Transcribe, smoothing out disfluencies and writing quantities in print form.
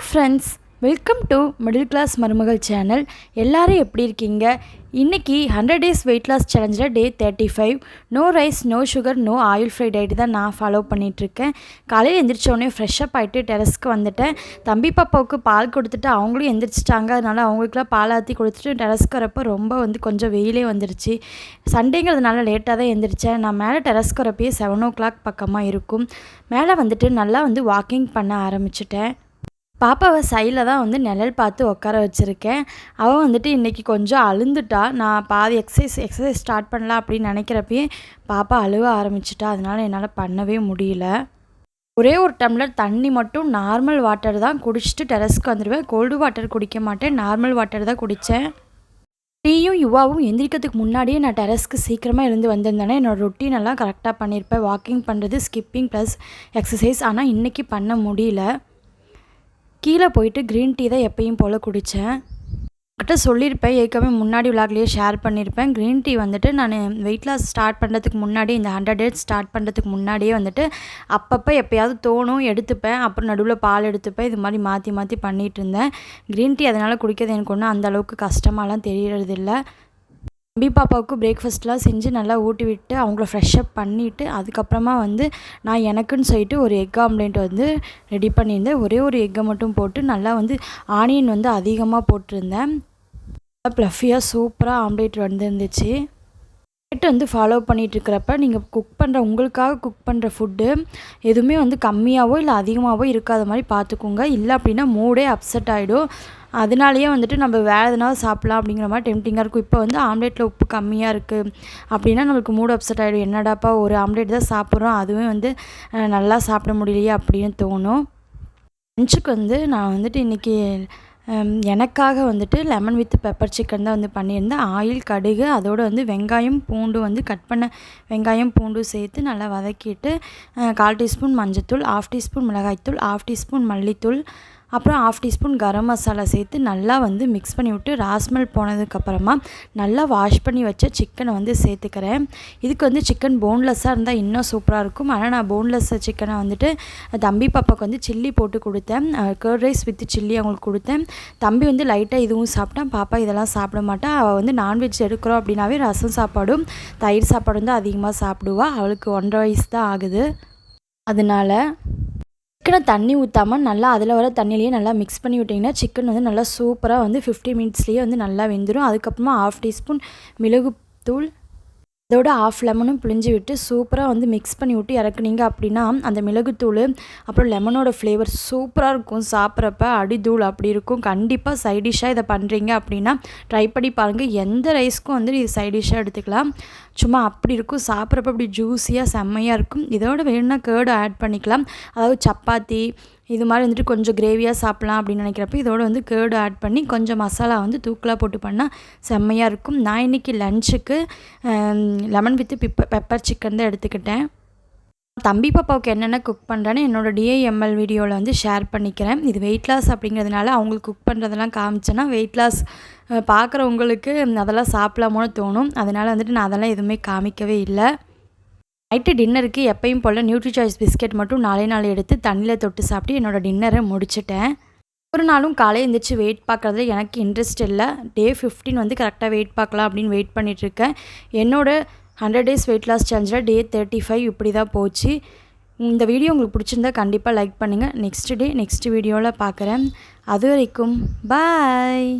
Hi friends, welcome to middle class மருமகள் channel. எல்லோரும் எப்படி இருக்கீங்க? இன்றைக்கி 100 டேஸ் வெயிட் லாஸ் சேலஞ்சில் day 35. No rice, no sugar, no oil fry diet தான் நான் ஃபாலோ பண்ணிகிட்ருக்கேன். காலையில் எந்திரிச்சோடனே ஃப்ரெஷ்ஷப் ஆகிட்டு டெரஸ்க்கு வந்துட்டேன். தம்பி பாப்பாவுக்கு பால் கொடுத்துட்டு அவங்களும் எந்திரிச்சிட்டாங்க. அதனால் அவங்களுக்குலாம் பால் ஆற்றி கொடுத்துட்டு டெரஸ்க்கு வரப்போ ரொம்ப கொஞ்சம் வெயிலே வந்துருச்சு. சண்டேங்கிறதுனால லேட்டாக தான் எந்திரிச்சேன். நான் மேலே டெரஸ்க்கு வரப்பே 7 o'clock பக்கமாக இருக்கும். மேலே வந்துட்டு நல்லா வாக்கிங் பண்ண ஆரம்பிச்சிட்டேன். பாப்பாவை சைடில் தான் நிழல் பார்த்து உட்கார வச்சுருக்கேன். அவள் இன்றைக்கி கொஞ்சம் அழுந்துட்டா. நான் பாதி எக்ஸசைஸ் ஸ்டார்ட் பண்ணலாம் அப்படின்னு நினைக்கிறப்பயே பாப்பா அழுவ ஆரம்பிச்சிட்டா. அதனால் என்னால் பண்ணவே முடியல. ஒரே ஒரு டம்ளர் தண்ணி மட்டும் நார்மல் வாட்டர் தான் குடிச்சிட்டு டெரஸ்க்கு வந்துடுவேன். கோல்டு வாட்டர் குடிக்க மாட்டேன், நார்மல் வாட்டர் தான் குடித்தேன். டீயும் யுவாவும் எந்திரிக்கிறதுக்கு முன்னாடியே நான் டெரஸ்க்கு சீக்கிரமாக எழுந்து வந்திருந்தேன்னா என்னோடய ரொட்டீன் எல்லாம் கரெக்டாக பண்ணியிருப்பேன். வாக்கிங் பண்ணுறது, ஸ்கிப்பிங் ப்ளஸ் எக்ஸசைஸ். ஆனால் இன்றைக்கி பண்ண முடியல. கீழே போயிட்டு க்ரீன் டீ தான் எப்பயும் போல் குடித்தேன். கிட்ட சொல்லியிருப்பேன், ஏற்கனவே முன்னாடி விளாக்லேயே ஷேர் பண்ணியிருப்பேன். க்ரீன் டீ நான் வெயிட் லாஸ் ஸ்டார்ட் பண்ணுறதுக்கு முன்னாடி, இந்த 100 டேஸ் ஸ்டார்ட் பண்ணுறதுக்கு முன்னாடியே அப்பப்போ எப்போயாவது தோணும் எடுத்துப்பேன். அப்புறம் நடுவில் பால் எடுத்துப்பேன். இது மாதிரி மாற்றி மாற்றி பண்ணிகிட்டு இருந்தேன். க்ரீன் டீ அதனால் குடிக்கிறது எனக்கு ஒன்றும் அந்தளவுக்கு கஷ்டமாலாம் தெரியறதில்ல. தம்பி பாப்பாவுக்கு பிரேக்ஃபாஸ்ட்லாம் செஞ்சு நல்லா ஊட்டி விட்டு அவங்கள ஃப்ரெஷ்ஷப் பண்ணிவிட்டு அதுக்கப்புறமா நான் எனக்குன்னு சொல்லிட்டு ஒரு எக் ஆம்லேட் ரெடி பண்ணியிருந்தேன். ஒரே ஒரு எக்கை மட்டும் போட்டு நல்லா ஆனியன் அதிகமாக போட்டிருந்தேன். ப்ளஃபியாக சூப்பராக ஆம்லேட் வந்துருந்துச்சு. டயட் ஃபாலோ பண்ணிகிட்ருக்கிறப்ப நீங்கள் உங்களுக்காக குக் பண்ணுற ஃபுட்டு எதுவுமே கம்மியாகவோ இல்லை அதிகமாகவோ இருக்காத மாதிரி பார்த்துக்கோங்க. இல்லை அப்படின்னா மூடே அப்செட் ஆகிடும். அதனாலேயே நம்ம வேறு எதனாவது சாப்பிட்லாம் அப்படிங்கிற மாதிரி டெம்டிங்காக இருக்கும். இப்போ ஆம்லேட்டில் உப்பு கம்மியாக இருக்குது அப்படின்னா நம்மளுக்கு மூடு அப்செட் ஆகிடும். என்னடாப்பா ஒரு ஆம்லேட் தான் சாப்பிட்றோம், அதுவும் நல்லா சாப்பிட முடியலையே அப்படின்னு தோணும். லஞ்சுக்கு நான் இன்றைக்கி எனக்காக லெமன் வித் பெப்பர் சிக்கன் தான் பண்ணியிருந்தேன். ஆயில், கடுகு, அதோடு வெங்காயம், பூண்டு கட் பண்ண வெங்காயம், பூண்டு சேர்த்து நல்லா வதக்கிட்டு 1/4 டீஸ்பூன் மஞ்சத்தூள், 1/2 டீஸ்பூன் மிளகாய்த்தூள், 1/2 டீஸ்பூன் மல்லித்தூள், அப்புறம் 1/2 டீஸ்பூன் கரம் மசாலா சேர்த்து நல்லா மிக்ஸ் பண்ணி விட்டு ராஸ்மல் போனதுக்கப்புறமா நல்லா வாஷ் பண்ணி வச்ச சிக்கனை சேர்த்துக்கிறேன். இதுக்கு சிக்கன் போன்லெஸ்ஸாக இருந்தால் இன்னும் சூப்பராக இருக்கும். ஆனால் நான் போன்லெஸ் சிக்கனை தம்பி பாப்பாவுக்கு சில்லி போட்டு கொடுத்தேன். கர்ட் ரைஸ் வித் சில்லி அவங்களுக்கு கொடுத்தேன். தம்பி லைட்டாக இதுவும் சாப்பிட்டான். பாப்பா இதெல்லாம் சாப்பிட மாட்டா. அவள் நான்வெஜ் எடுக்கிறோம் அப்படின்னாவே ரசம் சாப்பாடும் தயிர் சாப்பாடும் தான் அதிகமாக சாப்பிடுவாள். அவளுக்கு 1.5 வயசு தான் ஆகுது. அதனால் சிக்கனை தண்ணி ஊற்றாமல் நல்லா அதில் வர தண்ணியிலேயே நல்லா மிக்ஸ் பண்ணி விட்டிங்கன்னா சிக்கன் நல்லா சூப்பராக 15 மினிட்ஸ்லேயே நல்லா வெந்துடும். அதுக்கப்புறமா 1/2 டீஸ்பூன் மிளகுத்தூள், அதோட 1/2 லெமனும் பிழிஞ்சு விட்டு சூப்பராக மிக்ஸ் பண்ணி விட்டு இறக்குனீங்க அப்படின்னா அந்த மிளகுத்தூள் அப்புறம் லெமனோட ஃப்ளேவர் சூப்பராக இருக்கும். சாப்பிட்றப்ப அடித்தூள் அப்படி இருக்கும். கண்டிப்பாக சைட் டிஷ்ஷாக இதை பண்ணுறீங்க அப்படின்னா ட்ரை பண்ணி பாருங்கள். எந்த ரைஸ்க்கும் இது சைட் டிஷ்ஷாக எடுத்துக்கலாம். சும்மா அப்படி இருக்கும். சாப்பிட்றப்ப அப்படி ஜூஸியாக செம்மையாக இருக்கும். இதோட வேணும்னா கேர்டு ஆட் பண்ணிக்கலாம். அதாவது சப்பாத்தி இது மாதிரி கொஞ்சம் கிரேவியாக சாப்பிட்லாம் அப்படின்னு நினைக்கிறப்ப இதோட கேர்டு ஆட் பண்ணி கொஞ்சம் மசாலா தூக்கலாக போட்டு பண்ணால் செம்மையாக இருக்கும். நான் இன்றைக்கி லஞ்சுக்கு லெமன் வித் பெப்பர் சிக்கன் தான் எடுத்துக்கிட்டேன். தம்பி பாப்பாவுக்கு என்னென்ன குக் பண்ணுறேன்னு என்னோடய டிஐஎம்எல் வீடியோவில் ஷேர் பண்ணிக்கிறேன். இது வெயிட் லாஸ் அப்படிங்கிறதுனால அவங்களுக்கு குக் பண்ணுறதெல்லாம் காமிச்சேன்னா வெயிட் லாஸ் பார்க்குறவங்களுக்கு அதெல்லாம் சாப்பிடலாமோன்னு தோணும். அதனால் நான் அதெல்லாம் எதுவுமே காமிக்கவே இல்லை. நைட்டு டின்னருக்கு எப்பயும் போல் நியூட்ரி சாய்ஸ் பிஸ்கெட் மட்டும் நாளை எடுத்து தண்ணியில் தொட்டு சாப்பிட்டு என்னோடய டின்னரை முடிச்சிட்டேன். ஒரு நாளும் காலையில் எழுந்திரிச்சு வெயிட் பார்க்குறதுல எனக்கு இன்ட்ரெஸ்ட் இல்லை. டே 15 கரெக்டாக வெயிட் பார்க்கலாம் அப்படின்னு வெயிட் பண்ணிகிட்ருக்கேன். என்னோடய 100 டேஸ் வெயிட் லாஸ் சேலஞ்சில் டே 35 இப்படி தான் போச்சு. இந்த வீடியோ உங்களுக்கு பிடிச்சிருந்தா கண்டிப்பாக லைக் பண்ணுங்கள். நெக்ஸ்ட் வீடியோவில் பார்க்குறேன். அது வரைக்கும் பாய்.